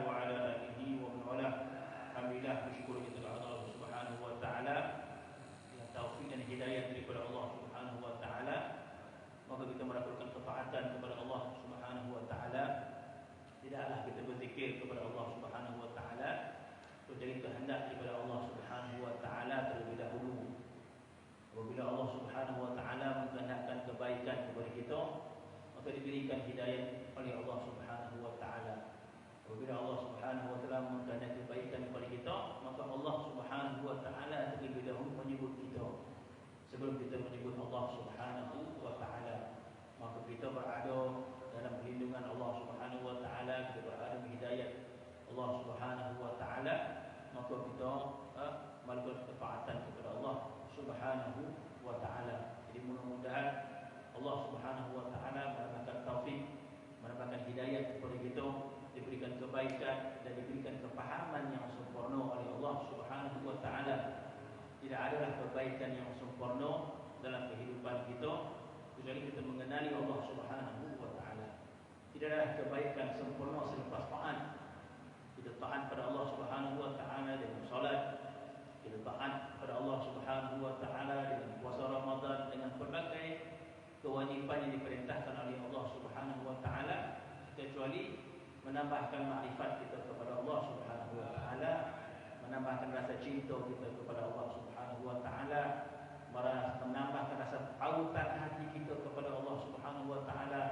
wa ala alihi wa man wala. Alhamdulillah, bersyukur kita kepada Allah Subhanahu wa taala yang taufik dan hidayah daripada Allah Subhanahu wa taala. Maka kita melakukan ketaatan kepada Allah Subhanahu wa taala. Tidaklah kita berzikir kepada Allah Subhanahu wa taala menjadi kehendak daripada Allah Subhanahu wa taala terlebih dahulu. Apabila Allah Subhanahu wa taala menghendakkan kebaikan kepada kita, maka diberikan hidayah oleh Allah Subhanahu wa taala. Apabila Allah Subhanahu wa taala menghendaki kebaikan kepada kita, maka Allah Subhanahu wa taala terlebih dahulu menyebut kita sebelum kita menyebut Allah Subhanahu wa taala. Maka kita berada dalam perlindungan Allah Subhanahu wa taala, kita berada di hidayah Allah Subhanahu wa taala, maka kita melakukan ketaatan kepada Allah Subhanahu wa taala. Jadi mudah-mudahan Allah Subhanahu wa taala menambahkan taufik, menambahkan hidayah kepada kita, diberikan kebaikan dan diberikan kepahaman yang sempurna oleh Allah Subhanahu wa taala. Tidak adalah kebaikan yang sempurna dalam kehidupan kita kecuali kita mengenali Allah Subhanahu wa taala. Tidak ada kebaikan sempurna selepas taat. Kita taat pada Allah Subhanahu wa taala dengan salat, kita taat pada Allah Subhanahu wa taala dengan puasa Ramadan, dengan berbagai kewajiban yang diperintahkan oleh Allah Subhanahu wa taala, kecuali menambahkan makrifat kita kepada Allah Subhanahu wa taala, menambahkan rasa cinta kita kepada Allah Subhanahu wa taala, menambahkan rasa tautan hati kita kepada Allah Subhanahu wa taala,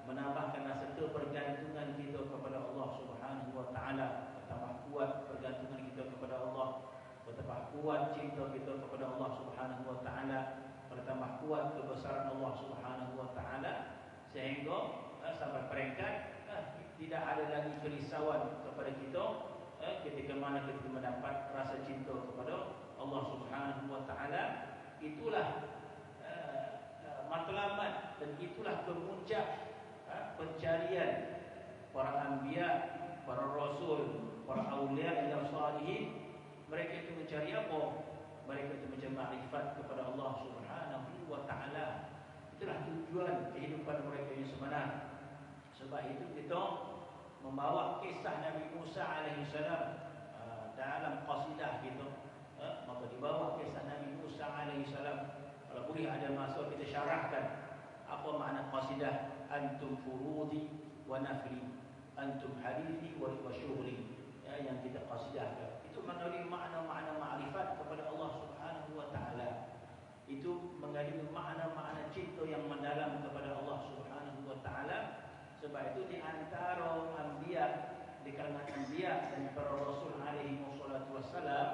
menambahkan rasa kebergantungan kita kepada Allah Subhanahu wa taala, bertambah kuat pergantungan kita kepada Allah, bertambah kuat cinta kita kepada Allah Subhanahu wa taala, bertambah kuat kebesaran Allah Subhanahu wa taala, sehingga sampai peringkat tidak ada lagi kerisauan kepada kita ketika mana kita mendapat rasa cinta kepada Allah Subhanahu wa taala. Itulah matlamat dan itulah kemuncak pencarian para anbiya, para rasul, para aulia yang salihin. Mereka itu mencari apa? Mereka itu mencari makrifat kepada Allah Subhanahu wa taala. Itulah tujuan kehidupan mereka yang sebenar. Sebab itu kita membawa kisah Nabi Musa alaihissalam dalam qasidah kita. Maka dibawa kisah Nabi Musa alaihissalam. Kalau boleh ada masa kita syarahkan apa makna qasidah. Antum furudi wa nafli, antum hadithi wa syuhri, yang kita qasidahkan. Itu mengandungi makna-makna ma'rifat kepada Allah Subhanahu wa taala. Itu mengandungi makna-makna cinta yang mendalam kepada Allah Subhanahu wa taala. Sebab itu di antara anbiya, di kalangan anbiya dan para rasul alaihi wassalatu wassalam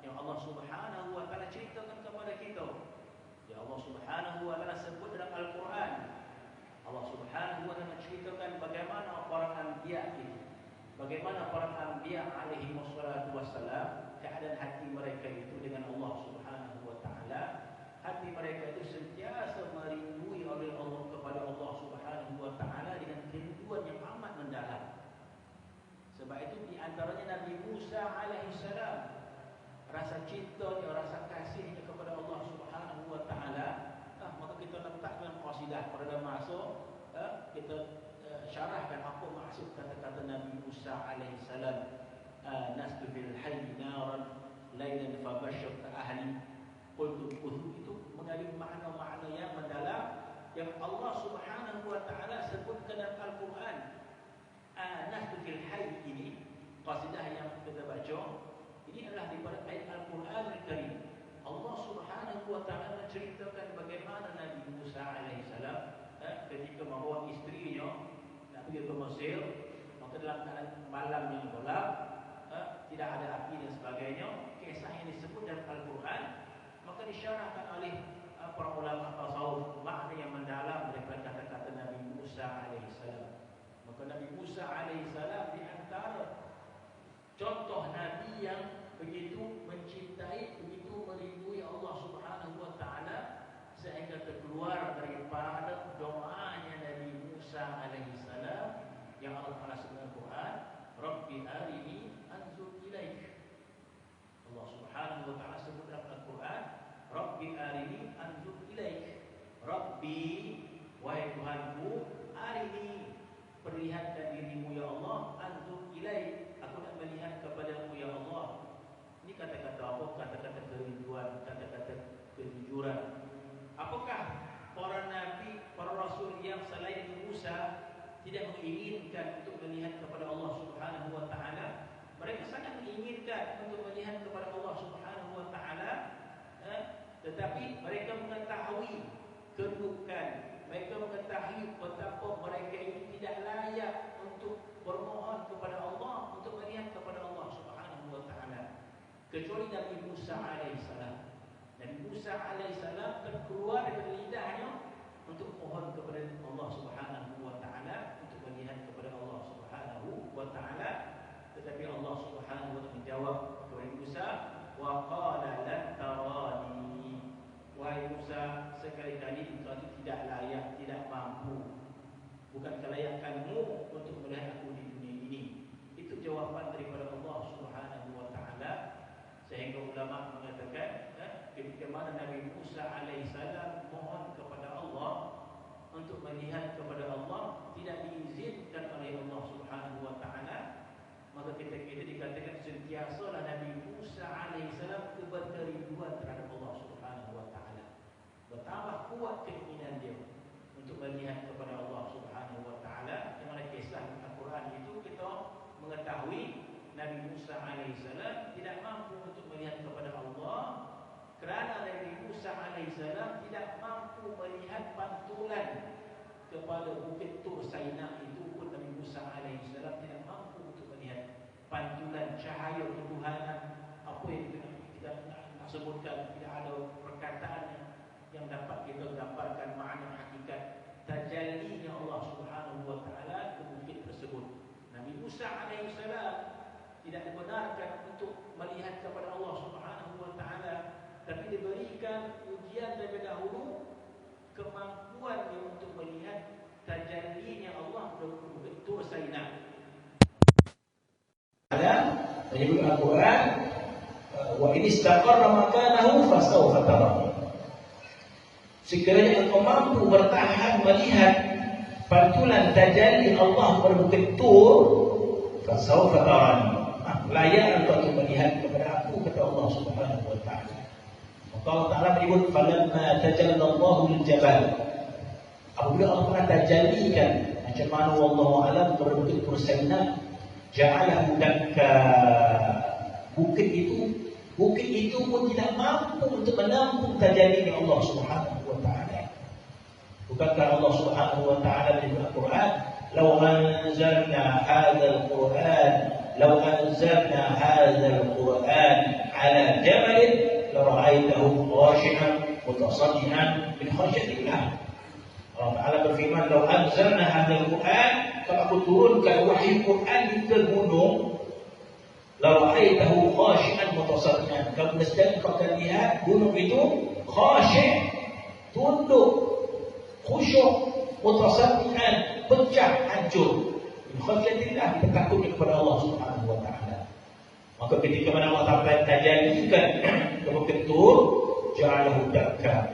yang Allah Subhanahu wa taala ceritakan kepada kita. Ya Allah Subhanahu wa taala sebut dalam Al-Quran. Allah Subhanahu wa taala menceritakan bagaimana para anbiya itu, bagaimana para anbiya alaihi wassalatu wassalam keadaan hati mereka itu dengan Allah Subhanahu wa taala. Hati mereka itu sentiasa merindui oleh Allah kepada Allah Subhanahu wa taala dengan kerinduan yang amat mendalam. Sebab itu di antaranya Nabi Musa alaihissalam, rasa cintanya, rasa kasihnya kepada Allah Subhanahu wa taala. Maka kita letakkan qasidah pada masa kita syarahkan apa maksud kata-kata Nabi Musa alaihissalam. Nastu bil hayy naran lailan fabashshirta ahli qultu udhu. Itu mengandung makna-makna yang mendalam yang Allah Subhanahu wa taala sebutkan dalam Al-Quran. Nastu bil hayy ini qasidah yang kita baca ini adalah daripada ayat Al-Quran Al-Karim. Allah Subhanahu wa taala menceritakan bagaimana Nabi Musa alaihissalam ketika membawa isterinya nak pergi ke Mesir, maka dalam malam yang gelap, tidak ada api dan sebagainya. Kisah yang disebut dalam Al-Quran, maka disyarahkan oleh para ulama tasawuf makna yang mendalam daripada kata-kata Nabi Musa alaihissalam. Maka Nabi Musa alaihissalam di antara contoh Nabi yang begitu mencintai, begitu merindui Allah Subhanahu wa taala sehingga terkeluar daripada doanya Nabi Musa alaihissalam yang Allah Taala sebut dalam Quran, Rabbi arini anzur ilaik. Allah Subhanahu wa taala sebut dalam Al-Quran, Rabbi arini anzur ilaik. Rabbi, wahai Tuhanku, arini, perlihatkan dirimu ya Allah, anzur ilaik, kejujuran. Apakah para nabi, para rasul yang selain Musa tidak menginginkan untuk melihat kepada Allah Subhanahu wa taala? Mereka sangat menginginkan untuk melihat kepada Allah Subhanahu wa taala, tetapi mereka mengetahui kedudukan, mereka mengetahui betapa mereka ini tidak layak untuk bermohon kepada Allah, untuk melihat kepada Allah Subhanahu wa taala. Kecuali Nabi Musa alaihissalam. Nabi Musa alaihissalam keluar dari lidahnya untuk mohon kepada Allah Subhanahu wa taala, untuk melihat kepada Allah Subhanahu wa taala. Tetapi Allah Subhanahu wa taala menjawab kepada Musa, wa qala lan tarani. Wahai Musa, sekali-kali engkau tidak layak, tidak mampu. Bukan kelayakanmu untuk melihat aku di dunia ini. Itu jawapan daripada Allah Subhanahu wa taala. Sehingga ulama mengatakan, ketika mana Nabi Musa alaihissalam mohon kepada Allah untuk melihat kepada Allah, tidak diizinkan oleh Allah Subhanahu wa taala, maka ketika itu dikatakan sentiasalah Nabi Musa alaihissalam berkerinduan terhadap Allah Subhanahu wa taala. Bertambah kuat keinginan dia untuk melihat kepada Allah Subhanahu wa taala. Yang mana kisah Al-Quran itu kita mengetahui Nabi Musa alaihissalam tidak mampu untuk melihat kepada Allah kerana Nabi Musa alaihissalam tidak mampu melihat pantulan kepada bukit Tur Saina. Itu pun Nabi Musa alaihissalam tidak mampu untuk melihat pantulan cahaya ketuhanan. Apa yang kita nak sebutkan, tidak ada perkataannya yang dapat kita gambarkan makna hakikat tajallinya Allah Subhanahu wa taala ke bukit tersebut. Nabi Musa alaihissalam tidak dibenarkan untuk melihat kepada Allah Subhanahu wa taala, tapi diberikan ujian dari dahulu kemampuan dia untuk melihat tajallinya Allah ke bukit Tur Saina. Ada menyebut Al-Quran, wa in istaqarra makanahu fasawfa tarani. Sekiranya engkau mampu bertahan melihat pantulan tajalli Allah pada bukit Tur, fasawfa tarani. Layak engkau untuk melihat kepada aku, kata Allah Subhanahu wa taala. Maka Allah Taala menyebut falamma tajallallahu lil jabal. Apabila Allah Taala tajallikan, macam mana wallahu alam, pada bukit Tur Saina, ja'alahu dakka. Bukit itu pun tidak mampu untuk menampung tajallinya Allah Subhanahu wa taala. Bukankah Allah Subhanahu wa taala di Al-Quran, "Law anzalna hadzal Qur'an, law anzalna hadzal Qur'an 'ala jabalin la ra'aitahu khashi'an mutasaddian min khashyatillah." Allah Taala berfirman, "Law anzalna hadzal Qur'an," kalau aku turunkan wahyu Quran di gunung, la ra'aitahu khashi'an mutasaddian, kamu mesti akan lihat gunung itu khasyi', tunduk, khusyuk, mutasaddian, pecah, hancur. Khasyatillah, kita takut kepada Allah Subhanahu wa taala. Maka ketika mana Allah Taala tajallikan ke bukit Tur, ja'alahu dakka.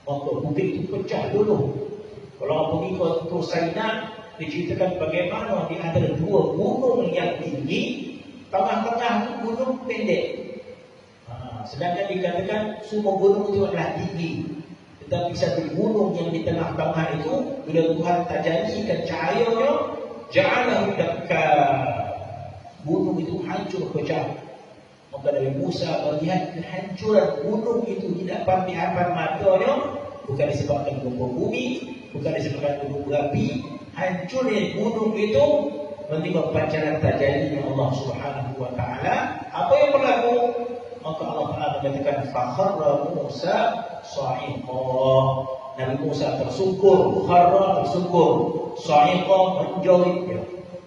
Maka bukit itu pecah dulu. Kalau pergi ke Tur Saina, diceritakan bagaimana di antara dua gunung yang tinggi, tengah-tengah itu gunung pendek. Sedangkan dikatakan semua gunung itu adalah tinggi. Tetapi satu gunung yang di tengah-tengah itu, bila Tuhan tajallikan cahayanya, ja'alahu dakka. Gunung itu hancur, pecah. Maka Nabi Musa melihat kehancuran gunung itu tidak di hadapan matanya, bukan disebabkan gempa bumi, bukan disebabkan gunung berapi. Hancurnya gunung itu menerima pancaran tajallinya Allah Subhanahu wa taala. Apa yang berlaku? Maka Allah Taala mengatakan fakharra Musa sa'iqa. Nabi Musa tersungkur, kharra tersungkur, sa'iqa menjauh,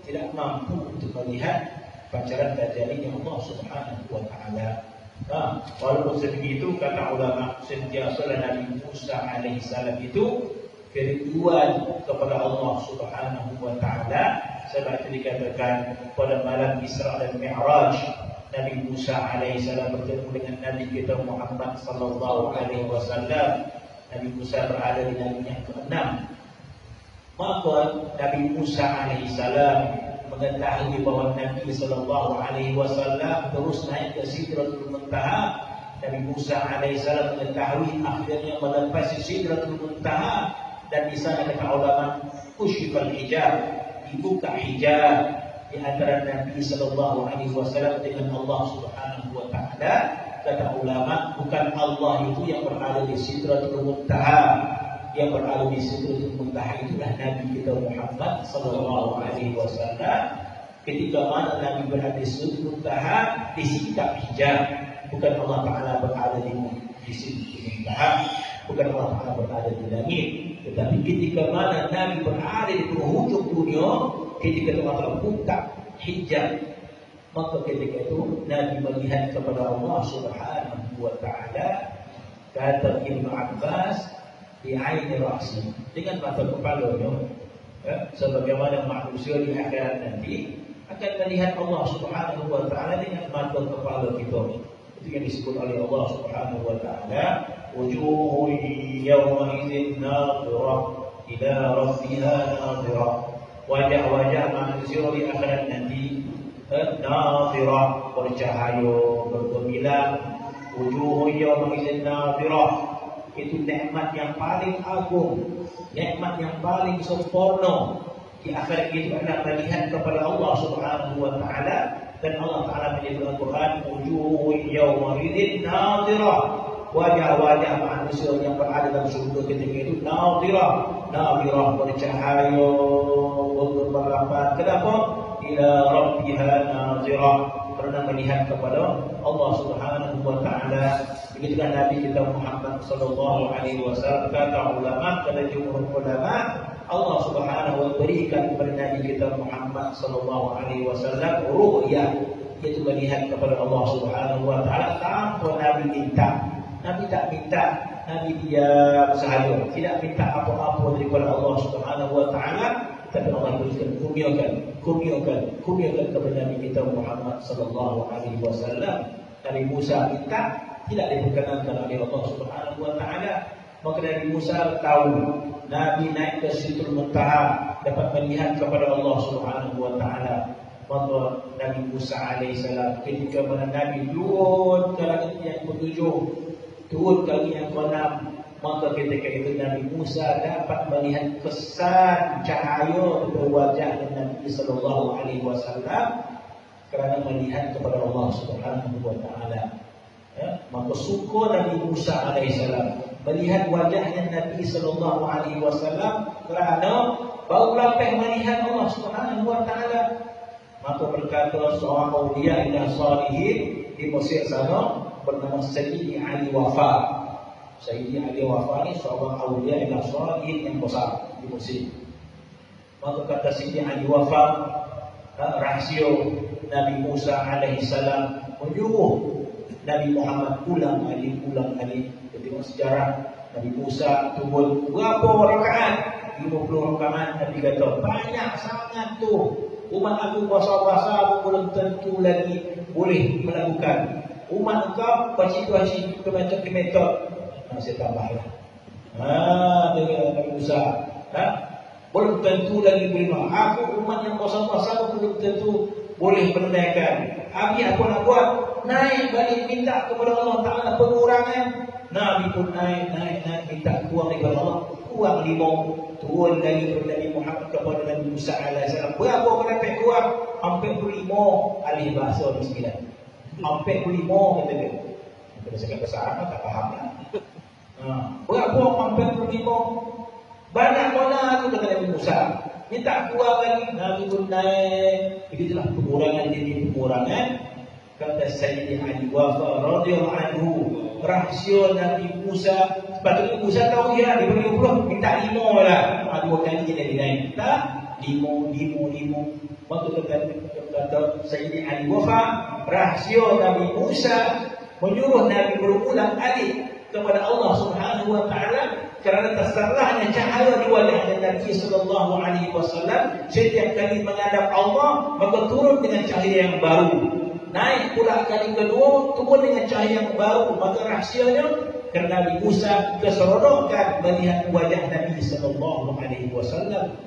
tidak mampu untuk melihat pancaran tajallinya Allah Subhanahu wa taala. Walaupun sebegitu, kata ulama, sentiasa Nabi Musa alaihissalam itu kerinduan kepada Allah Subhanahu wa taala. Sebab dikatakan pada malam Isra dan Mi'raj, Nabi Musa alaihissalam bertemu dengan Nabi kita Muhammad sallallahu alaihi wasallam. Nabi Musa berada di Nabi yang ke-6. Maka Nabi Musa alaihissalam mengetahui bahawa Nabi sallallahu alaihi wasallam terus naik ke Sidratul Muntaha Nabi Musa alaihissalam mengetahui akhirnya melempasi Sidratul Muntaha, dan di sana kata ulama kusyifal hijab, dibuka hijab di antara Nabi sallallahu alaihi wasallam dengan Allah Subhanahu wa taala. Kata ulama, bukan Allah itu yang berada di Sidratul Muntaha, yang berada di Sidratul Muntaha itulah Nabi kita Muhammad sallallahu alaihi wasallam. Ketika mana Nabi berada di Sidratul Muntaha, disikap hijab. Bukan Allah Ta'ala berada di Sidratul Muntaha, bukan Allah Ta'ala berada di langit. Tetapi ketika mana Nabi berada di penghujung dunia, ketika Allah Ta'ala buka hijab, maka ketika itu Nabi melihat kepada Allah Subhanahu wa Ta'ala. Kata Ibnu Abbas, di aini ra'si, dengan mata kepalanya, sebagaimana manusia di akhirat nanti akan melihat Allah Subhanahu wa Ta'ala dengan mata kepala kita. Itu yang disebut oleh Allah Subhanahu wa Ta'ala, wujuhun yawma idzin nadhirah ila rabbiha nadhirah. Wajah-wajah manusia di akhirat nanti nadhirah, bercahaya, bergemilang. Wujuhun yawma idzin nadhirah, itu nikmat yang paling agung, nikmat yang paling sempurna. Di akhirat itu adalah melihat kepada Allah Subhanahu wa Ta'ala. Dan Allah Ta'ala menyebut Al-Quran, wujuhun yawma idzin nadhirah, wajah-wajah manusia yang berada dalam surga ketika itu nadhirah, nadhirah, bercahaya, bergembirapan. Kenapa? Ila rabbiha nadhirah, karena melihat kepada Allah Subhanahu wa Ta'ala. Begitulah Nabi kita Muhammad sallallahu alaihi wasallam. Kata ulama, kata jumhur ulama, Allah Subhanahu wa Ta'ala berikan kepada Nabi kita Muhammad sallallahu alaihi wasallam ru'yah, yaitu melihat kepada Allah Subhanahu wa Ta'ala tanpa Nabi minta. Nabi tak minta, Nabi diam sahaja, tidak minta apa-apa daripada Allah Subhanahu wa Ta'ala. Tapi Allah berikan kurniakan kepada Nabi kita Muhammad sallallahu alaihi wasallam. Nabi Musa minta, tidak diperkenankan oleh Allah Subhanahu wa Ta'ala. Maka Nabi Musa tahu Nabi naik ke Sidratul Muntaha dapat melihat kepada Allah Subhanahu wa Ta'ala. Maka Nabi Musa alaihissalam ketika mana Nabi turun ke langit yang ketujuh, turun ke langit yang keenam, maka ketika itu Nabi Musa dapat melihat kesan cahaya pada wajah Nabi sallallahu alaihi wasallam kerana melihat kepada Allah Subhanahu wa Ta'ala. Maka suka Nabi Musa alaihissalam melihat wajahnya Nabi sallallahu alaihi wasallam kerana baru lepaslah melihat Allah Subhanahu wa Ta'ala. Maka berkata seorang aulia yang salihin di Mesir sana bernama Sayyidi Ali Wafa. Sayyidi Ali Wafa ini seorang aulia yang salihin yang besar di Mesir. Maka kata Sayyidi Ali Wafa, rahsia Nabi Musa alaihissalam menyuruh Nabi Muhammad ulang kali. Tengok sejarah Nabi Musa turun berapa rakaat? 50 rakaat. Nabi kata banyak sangat tu. Umat aku puasa-puasa belum tentu lagi boleh melakukan. Umat engkau baca-baca macam-macam. Saya tambahlah. Dengan Nabi Musa. Belum tentu lagi boleh. Aku umat yang puasa-puasa belum tentu boleh menunaikan. Abi apa nak buat? Naik balik minta kepada Allah Ta'ala pengurangan. Nabi pun naik minta kurang daripada Allah, kurang 5. Turun lagi kepada Nabi Muhammad kepada Nabi Musa alaihissalam. Berapa dapat kurang? Hampir 5. Alih bahasa 9. Hampir 5 kata dia. Kalau saya kata sama tak faham lah. Berapa hampir 5? Banyak mana tu kata Nabi Musa. Minta kurang lagi. Nabi pun naik. Begitulah pengurangan demi pengurangan. Kata Sayyidi Ali Wafa radhiyallahu anhu, rahsia Nabi Musa. Sepatutnya Musa tahu dia diberi 20, minta 5 lah. 2 kali dia naik. Minta 5. Maka kata Sayyidi Ali Wafa, rahsia Nabi Musa menyuruh Nabi berulang kali kepada Allah Subhanahu wa Ta'ala kerana tersalahnya cahaya di wajah Nabi sallallahu alaihi wasallam. Setiap kali menghadap Allah maka turun dengan cahaya yang baru. Naik pula kali kedua turun dengan cahaya yang baru. Maka rahsianya kerana Nabi Musa keseronokan melihat wajah Nabi sallallahu alaihi wasallam.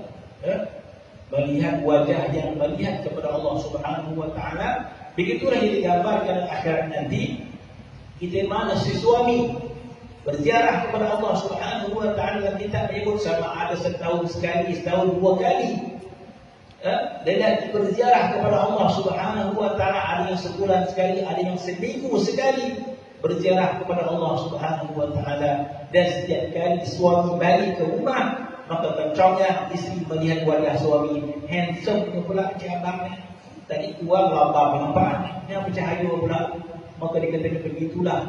Melihat wajah yang melihat kepada Allah Subhanahu wa Ta'ala. Begitulah yang digambarkan akhirat nanti. Kita mana si suami berziarah kepada Allah Subhanahu wa taala, kita menyebut sama ada setahun sekali, setahun dua kali. Dan berziarah kepada Allah Subhanahu wa taala, ada yang sebulan sekali, ada yang seminggu sekali berziarah kepada Allah Subhanahu wa taala. Dan setiap kali suami balik ke rumah, maka kencangnya isteri melihat wajah suami, handsome punya pula cabangnya. Tadi keluar labang nampak yang bercahaya pula. Maka dikatakan begitulah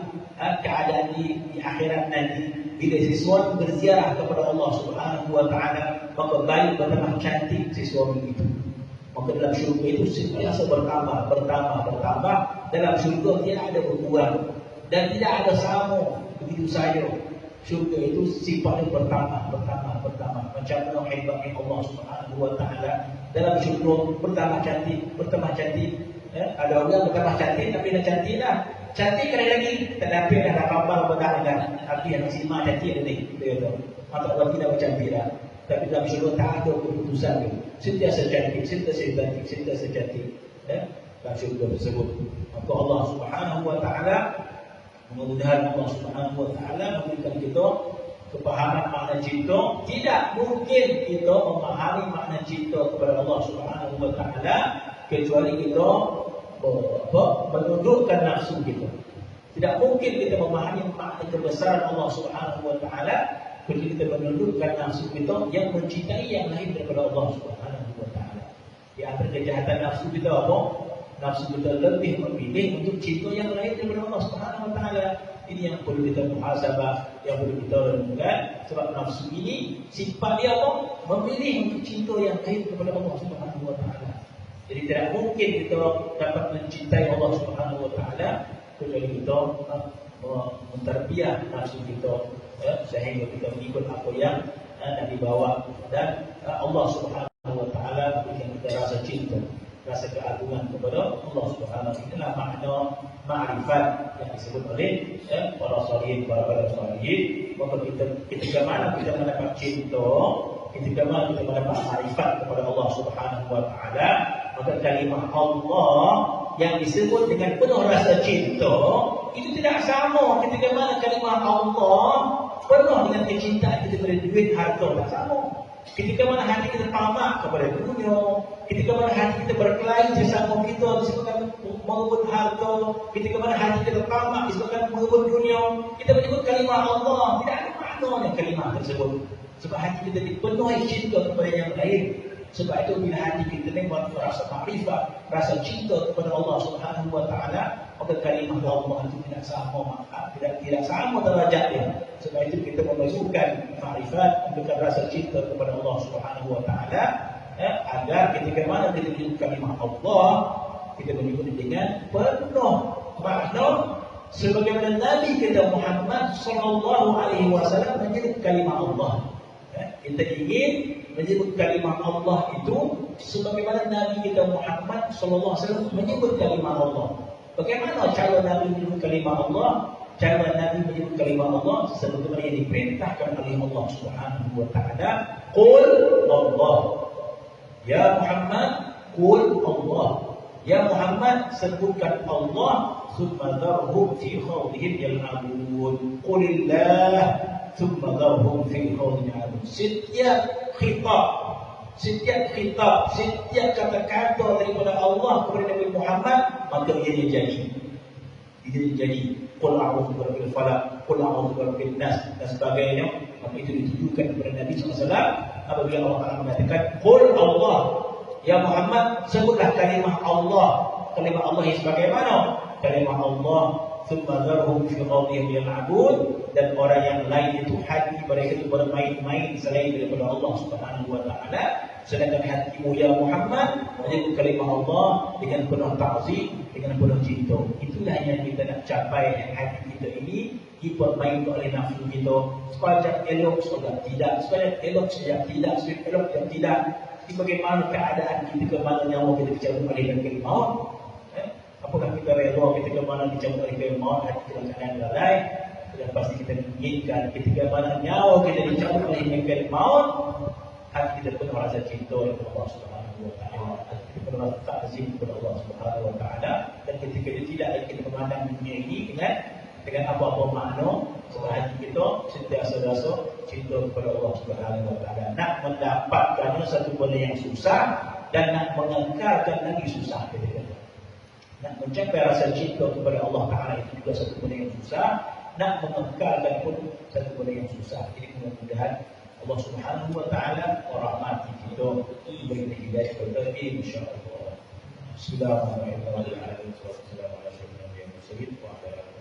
keadaan di akhirat nanti. Bila si suami berziarah kepada Allah Subhanahu wa taala, maka baik bertambah cantik si suami itu. Maka dalam syurga itu sentiasa bertambah. Dalam syurga tidak ada berkurang dan tidak ada sama begitu saja. Syurga itu sifatnya bertambah. Macam mana hebatnya Allah Subhanahu wa taala. Dalam syurga bertambah cantik. Ada orang bertambah cantik tapi dah cantik dah. Cantik kena lagi, tak dapat dah kapal bedak dah. Tapi yang simak cantik dah ni. Dia kata, mata Allah tidak bercantik dah. Tapi dalam syurga tak ada keputusan tu. Sentiasa cantik. Dalam syurga tersebut. Maka Allah Subhanahu wa taala, mudah-mudahan Allah Subhanahu wa taala memberikan kita kepahaman makna cinta. Tidak mungkin kita memahami makna cinta kepada Allah Subhanahu wa taala kecuali kita menundukkan nafsu kita. Tidak mungkin kita memahami makna kebesaran Allah Subhanahu wa taala kecuali kita menundukkan nafsu kita yang mencintai yang lain daripada Allah Subhanahu wa taala. Di antara kejahatan nafsu kita apa? Nafsu kita lebih memilih untuk cinta yang lain daripada Allah Subhanahu wa taala. Ini yang perlu kita muhasabah, yang perlu kita renungkan. Sebab nafsu ini sifat dia apa? Memilih untuk cinta yang lain daripada Allah Subhanahu wa taala. Jadi tidak mungkin kita dapat mencintai Allah Subhanahu wa taala kecuali kita menterbiah nafsu kita sehingga kita mengikut apa yang nak dibawa, dan Allah Subhanahu wa taala memberikan kita rasa cinta, rasa keagungan kepada Allah Subhanahu wa taala. Inilah makna ma'rifat yang disebut oleh para salihin. Maka kita ketika mana kita mendapat cinta, ketika mana kita mendapat ma'rifat kepada Allah Subhanahu wa taala, maka kalimah Allah yang disebut dengan penuh rasa cinta itu tidak sama ketika mana kalimah Allah penuh dengan kecintaan kita kepada duit, harta, tak sama. Ketika mana hati kita tamak kepada dunia, ketika mana hati kita berkelahi sesama kita disebabkan merebut harta, ketika mana hati kita tamak disebabkan merebut dunia, kita menyebut kalimah Allah, tidak ada maknanya kalimah tersebut. Sebab hati kita dipenuhi cinta kepada yang lain. Sebab itu bila hati kita membuat rasa makrifat, rasa cinta kepada Allah Subhanahu wa taala, maka kalimah Allah itu tidak sama, tidak sama derajatnya. Sebab itu kita memasukkan makrifat, memberikan rasa cinta kepada Allah Subhanahu wa taala, agar ketika mana kita menyebut kalimah Allah, kita menyebut dengan penuh makna sebagaimana Nabi kita Muhammad sallallahu alaihi wasallam menyebut kalimah Allah. Kita ingin menyebut kalimah Allah itu sebagaimana Nabi kita Muhammad sallallahu alaihi wasallam menyebut kalimah Allah. Bagaimana cara Nabi menyebut kalimah Allah? Cara Nabi menyebut kalimah Allah sebagaimana yang diperintahkan oleh Allah Subhanahu wa taala, qul Allah. Ya Muhammad, qul Allah. Ya Muhammad, sebutkan Allah, thumma dharhum fi khawdihim yal'abun. Qulillah thumma dharhum fi khawdihim yal'abun. Setiap kata-kata daripada Allah kepada Nabi Muhammad, maka ia jadi. Qul a'udzu birabbil falaq, qul a'udzu birabbin nas dan sebagainya. Maka itu ditujukan kepada Nabi SAW apabila Allah Taala mengatakan qul Allah. Ya Muhammad, sebutlah kalimah Allah. Kalimah Allah yang sebagaimana? Kalimah Allah, thumma dharhum fi khawdihim yal'abun, dan orang yang lain itu hati mereka itu bermain-main selain daripada Allah Subhanahu wa taala. Sedangkan hatimu ya Muhammad menyebut kalimah Allah dengan penuh ta'zim, dengan penuh cinta. Itulah yang kita nak capai, yang hati kita ini dipermainkan oleh nafsu kita. Sekejap elok, sekejap tidak, sekejap elok, sekejap tidak, sekejap elok, sekejap tidak. Bagaimana keadaan kita, ke mana nyawa kita dicabut oleh malaikat maut? Apakah kita rela ketika mana dicabut oleh malaikat maut, hati kita keadaan lalai? Dan pasti kita inginkan ketika mana nyawa kita dicabut oleh malaikat maut, hati kita penuh rasa cinta kepada Allah Subhanahu wa taala, kita penuh rasa ta'zim kepada Allah Subhanahu wa taala, dan ketika kita tidak lagi kita memandang dunia ini dengan apa-apa makna hati kita sentiasa rasa cinta kepada Allah Subhanahu wa taala. Nak mendapatkannya satu benda yang susah dan nak mengekalkan lagi susah kita. Nak mencapai rasa cinta kepada Allah Taala itu juga satu benda yang susah, nak mengekalkan pun satu benda yang susah. Jadi mudah-mudahan Allah Subhanahu wa taala merahmati kita, beri hidayah kepada kita insya-Allah. Bismillahirrahmanirrahim. Wassalamualaikum warahmatullahi wabarakatuh.